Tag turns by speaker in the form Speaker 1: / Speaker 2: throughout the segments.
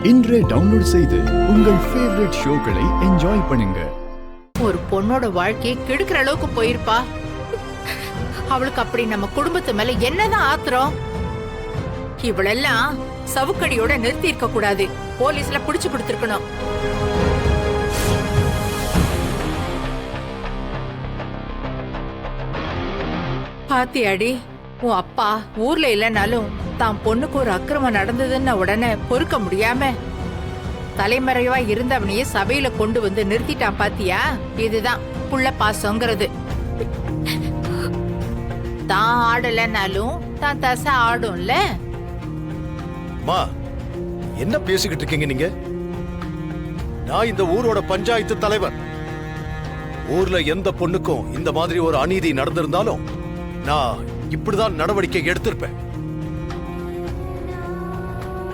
Speaker 1: இன்றே டவுன்லோட் செய்து உங்கள் ஃபேவரட் ஷோக்களை என்ஜாய் பண்ணுங்க.
Speaker 2: ஒரு பொண்ணோட வாழ்க்கையை கெடுக்கிற அளவுக்கு போயிருப்பா. அவளுக்கு அப்படி நம்ம குடும்பத்து மேல என்னதான் ஆத்திரம்? இவளெல்லாம் சவுக்கடியோட நிறுத்தி இருக்க கூடாது. போலீஸ்ல புடிச்சு கொடுத்திருக்கணும். பாத்தியாடி, உன் அப்பா ஊர்ல இல்லைனாலும் தான் பொண்ணுக்கு ஒரு அக்கிரமம் நடந்ததுன்னு உடனே பொறுக்க முடியாம தலைமறைவா இருந்தவனையே சபையில கொண்டு வந்து நிறுத்திட்டான். பாத்தியா, இதுதான் புள்ள பாசங்கிறது. தான் ஆடலனாலும் தான் தசை ஆடும்ல.
Speaker 3: மா, என்ன பேசிக்கிட்டு இருக்கீங்க நீங்க? நான் இந்த ஊரோட பஞ்சாயத்து தலைவர். ஊர்ல எந்த பொண்ணுக்கும் இந்த மாதிரி ஒரு அநீதி நடந்திருந்தாலும் நான் இப்படிதான் நடவடிக்கை எடுத்திருப்பேன்.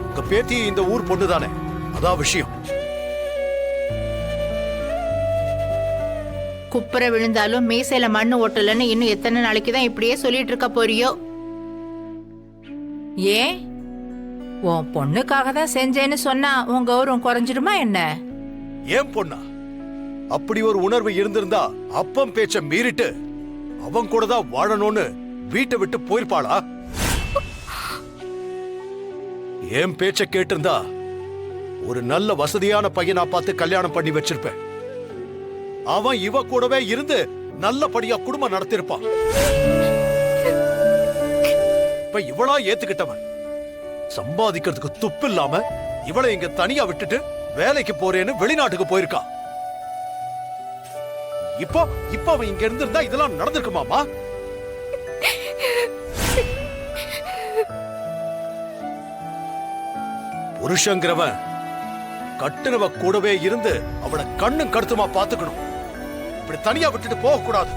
Speaker 3: உங்க பேத்தி இந்த ஊர் பொண்ணுதானே, அதான் விஷயம்.
Speaker 2: குப்புற விழுந்தாலும் மீசையில மண்ணு ஓட்டலன்னு இன்னும் எத்தனை நாளைக்கு தான் இப்படியே சொல்லிட்டு இருக்க போறியோ? ஏன், உன் பொண்ணுக்காக தான் செஞ்சேன்னு சொன்னா உன் கௌரவம் குறைஞ்சிடுமா என்ன?
Speaker 3: ஏன் பொண்ணா? அப்படி ஒரு உணர்வு இருந்திருந்தா அப்பம் பேச்ச மீறிட்டு அவன் கூட தான் வாழணும்னு வீட்டை விட்டு போயிருப்பாளா? ஏன் பேச்ச கேட்டிருந்தா ஒரு நல்ல வசதியான பையனா பார்த்து கல்யாணம் பண்ணி வச்சிருப்பேன். அவன் இவ கூடவே இருந்து நல்லபடியா குடும்பம் நடத்திருப்பான். இப்ப இவளா ஏத்துக்கிட்டவன் சம்பாதிக்கிறதுக்கு துப்பு இல்லாம இவளை இங்க தனியா விட்டுட்டு வேலைக்கு போறேன்னு வெளிநாட்டுக்கு போயிருக்கா. இப்போ அவன் இங்க இருந்திருந்தா இதெல்லாம் நடந்திருக்குமாமா? புருஷங்கிறவன் கட்டுனவ கூடவே இருந்து அவளை கண்ணும் கருத்துமா பாத்துக்கணும். இப்படி தனியா விட்டுட்டு போக கூடாது.